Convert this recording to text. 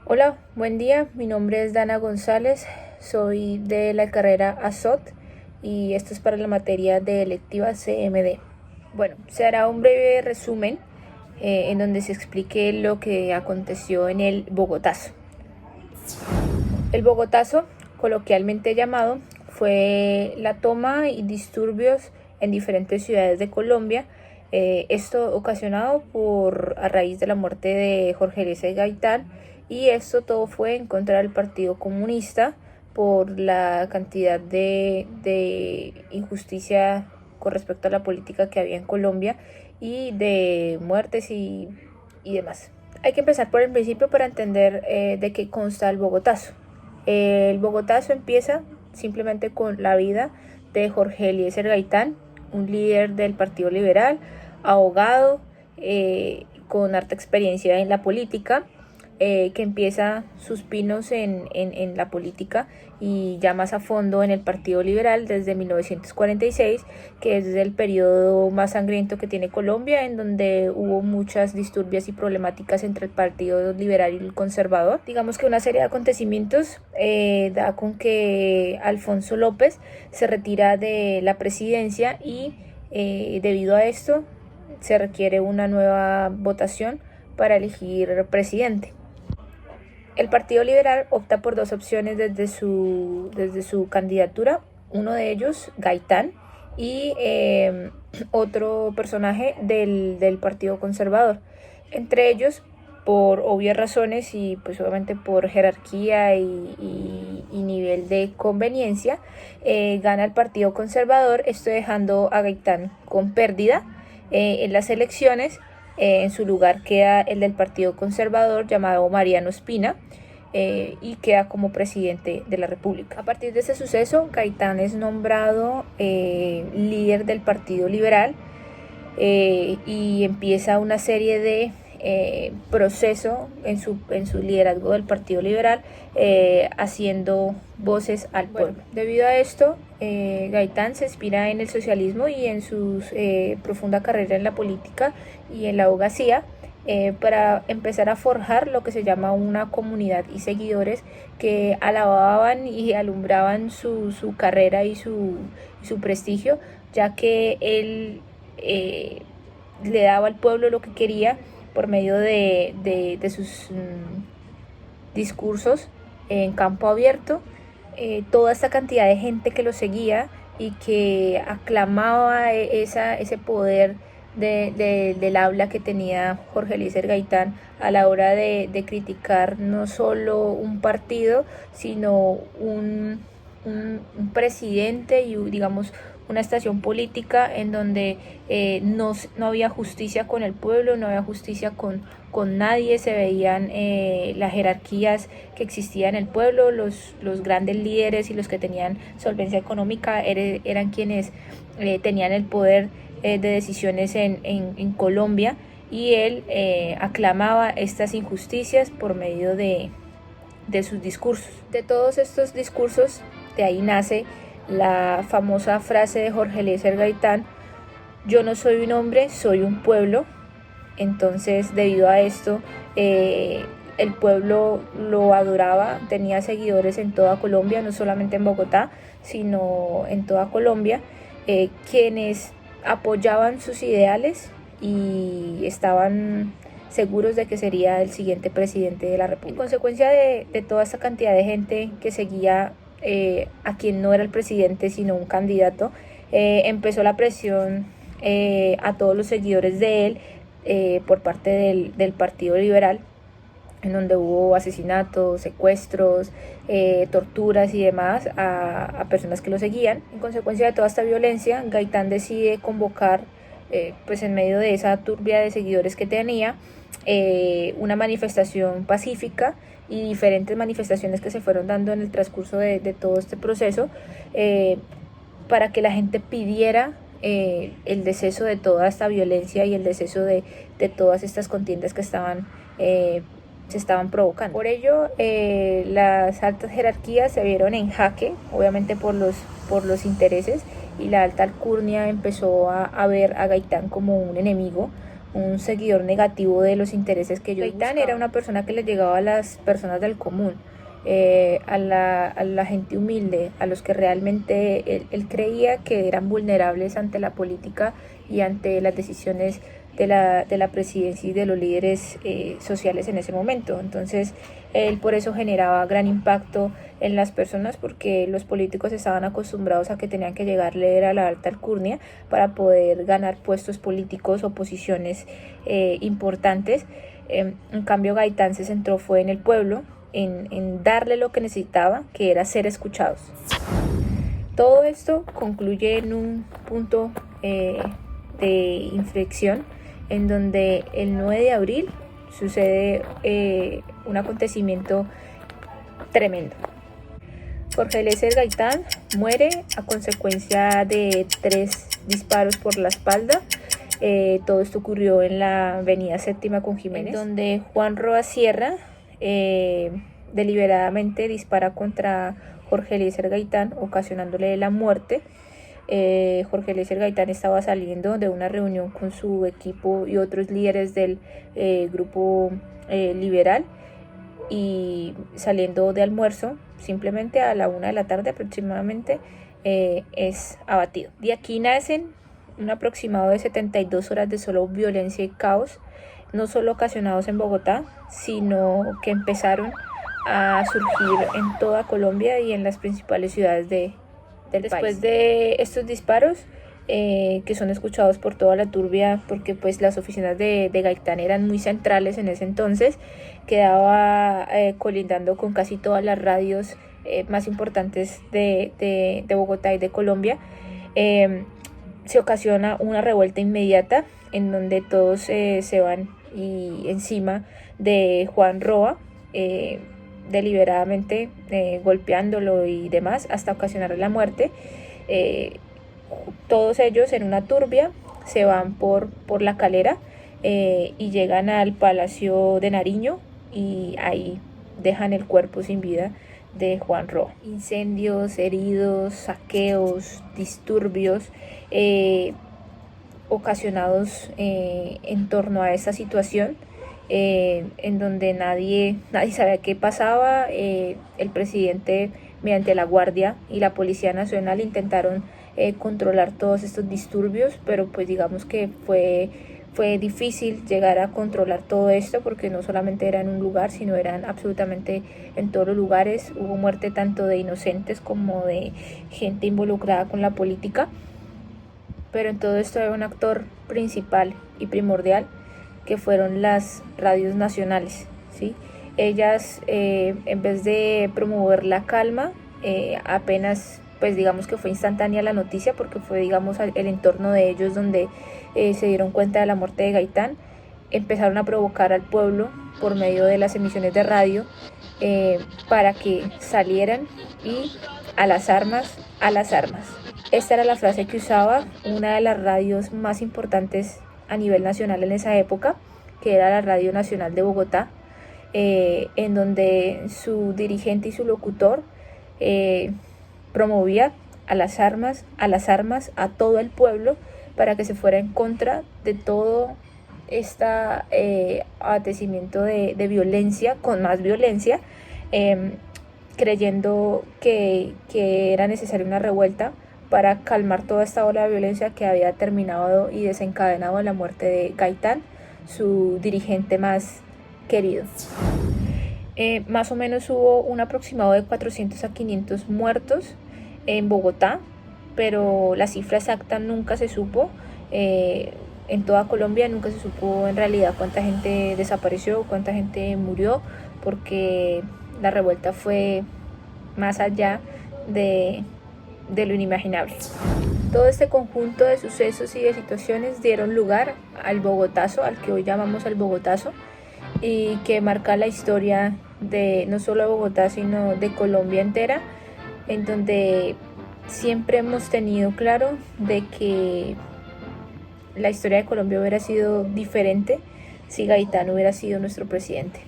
Hola, buen día. Mi nombre es Dana González. Soy de la carrera ASOT y esto es para la materia de electiva CMD. Bueno, se hará un breve resumen en donde se explique lo que aconteció en el Bogotazo. El Bogotazo, coloquialmente llamado, fue la toma y disturbios en diferentes ciudades de Colombia. Esto ocasionado a raíz de la muerte de Jorge Eliezer Gaitán, y esto todo fue en contra del Partido Comunista por la cantidad de injusticia con respecto a la política que había en Colombia y de muertes y demás. Hay que empezar por el principio para entender de qué consta el Bogotazo. El Bogotazo empieza simplemente con la vida de Jorge Eliezer Gaitán, un líder del Partido Liberal, abogado, con harta experiencia en la política, que empieza sus pinos en la política y ya más a fondo en el Partido Liberal desde 1946, que es el periodo más sangriento que tiene Colombia, en donde hubo muchas disturbias y problemáticas entre el Partido Liberal y el Conservador. Digamos que una serie de acontecimientos da con que Alfonso López se retira de la presidencia y debido a esto se requiere una nueva votación para elegir presidente. El Partido Liberal opta por dos opciones desde su candidatura, uno de ellos Gaitán y otro personaje del Partido Conservador. Entre ellos, por obvias razones y pues obviamente por jerarquía y nivel de conveniencia, gana el Partido Conservador, esto dejando a Gaitán con pérdida en las elecciones. En su lugar queda el del Partido Conservador llamado Mariano Espina, y queda como presidente de la República. A partir de ese suceso, Gaitán es nombrado líder del Partido Liberal, y empieza una serie de proceso en su liderazgo del Partido Liberal, haciendo voces al pueblo. Debido a esto, Gaitán se inspira en el socialismo y en su profunda carrera en la política y en la abogacía, para empezar a forjar lo que se llama una comunidad y seguidores que alababan y alumbraban su carrera y su prestigio, ya que él le daba al pueblo lo que quería por medio de sus discursos en campo abierto. Toda esta cantidad de gente que lo seguía y que aclamaba ese poder del habla que tenía Jorge Eliezer Gaitán a la hora de criticar no solo un partido, sino un presidente y, digamos, una estación política en donde no había justicia con el pueblo, no había justicia con nadie, se veían las jerarquías que existían en el pueblo, los grandes líderes y los que tenían solvencia económica eran quienes tenían el poder de decisiones en Colombia, y él aclamaba estas injusticias por medio de sus discursos. De todos estos discursos, de ahí nace la famosa frase de Jorge Eliezer Gaitán: yo no soy un hombre, soy un pueblo. Entonces, debido a esto, el pueblo lo adoraba, tenía seguidores en toda Colombia, no solamente en Bogotá, sino en toda Colombia, quienes apoyaban sus ideales y estaban seguros de que sería el siguiente presidente de la República. En consecuencia de toda esta cantidad de gente que seguía a quien no era el presidente sino un candidato, empezó la presión a todos los seguidores de él por parte del Partido Liberal, en donde hubo asesinatos, secuestros, torturas y demás a personas que lo seguían. En consecuencia de toda esta violencia, Gaitán decide convocar, pues en medio de esa turbia de seguidores que tenía, una manifestación pacífica y diferentes manifestaciones que se fueron dando en el transcurso de todo este proceso, para que la gente pidiera el deceso de toda esta violencia y el deceso de todas estas contiendas que se estaban provocando. Por ello, las altas jerarquías se vieron en jaque, obviamente por los intereses, y la alta alcurnia empezó a ver a Gaitán como un enemigo, un seguidor negativo de los intereses que ellos buscaban. Gaitán era una persona que le llegaba a las personas del común, a la gente humilde, a los que realmente él creía que eran vulnerables ante la política y ante las decisiones de la presidencia y de los líderes sociales en ese momento. Entonces él por eso generaba gran impacto en las personas, porque los políticos estaban acostumbrados a que tenían que llegarle a la alta alcurnia para poder ganar puestos políticos o posiciones importantes. En cambio Gaitán se centró fue en el pueblo, en darle lo que necesitaba, que era ser escuchados. Todo esto concluye en un punto de inflexión en donde el 9 de abril sucede un acontecimiento tremendo. Jorge Eliezer Gaitán muere a consecuencia de 3 disparos por la espalda. Todo esto ocurrió en la avenida Séptima con Jiménez, donde Juan Roa Sierra deliberadamente dispara contra Jorge Eliezer Gaitán, ocasionándole la muerte. Jorge Eliezer Gaitán estaba saliendo de una reunión con su equipo y otros líderes del grupo liberal, y saliendo de almuerzo, simplemente a la 1 de la tarde aproximadamente, es abatido. De aquí nacen un aproximado de 72 horas de solo violencia y caos, no solo ocasionados en Bogotá, sino que empezaron a surgir en toda Colombia y en las principales ciudades del país. Después de estos disparos, que son escuchados por toda la turbia, porque pues las oficinas de Gaitán eran muy centrales en ese entonces, quedaba colindando con casi todas las radios más importantes de Bogotá y de Colombia. Se ocasiona una revuelta inmediata en donde todos se van y encima de Juan Roa, deliberadamente golpeándolo y demás hasta ocasionar la muerte. Todos ellos en una turbia se van por la Calera y llegan al Palacio de Nariño, y ahí dejan el cuerpo sin vida de Juan Roa. Incendios, heridos, saqueos, disturbios ocasionados en torno a esta situación, en donde nadie sabía qué pasaba. El presidente, mediante la Guardia y la Policía Nacional, intentaron controlar todos estos disturbios, pero pues digamos que fue difícil llegar a controlar todo esto, porque no solamente era en un lugar, sino eran absolutamente en todos los lugares. Hubo muerte tanto de inocentes como de gente involucrada con la política, pero en todo esto hay un actor principal y primordial, que fueron las radios nacionales, ¿sí? Ellas, en vez de promover la calma, apenas, pues digamos que fue instantánea la noticia, porque fue, digamos, el entorno de ellos donde se dieron cuenta de la muerte de Gaitán, empezaron a provocar al pueblo por medio de las emisiones de radio, para que salieran y a las armas, a las armas. Esta era la frase que usaba una de las radios más importantes a nivel nacional en esa época, que era la Radio Nacional de Bogotá, en donde su dirigente y su locutor promovía a las armas, a todo el pueblo, para que se fuera en contra de todo este acontecimiento de violencia, con más violencia, creyendo que era necesaria una revuelta para calmar toda esta ola de violencia que había terminado y desencadenado la muerte de Gaitán, su dirigente más querido. Más o menos hubo un aproximado de 400 a 500 muertos en Bogotá, pero la cifra exacta nunca se supo. En toda Colombia nunca se supo en realidad cuánta gente desapareció, cuánta gente murió, porque la revuelta fue más allá de lo inimaginable. Todo este conjunto de sucesos y de situaciones dieron lugar al Bogotazo, al que hoy llamamos el Bogotazo, y que marca la historia de no solo de Bogotá, sino de Colombia entera, en donde siempre hemos tenido claro de que la historia de Colombia hubiera sido diferente si Gaitán hubiera sido nuestro presidente.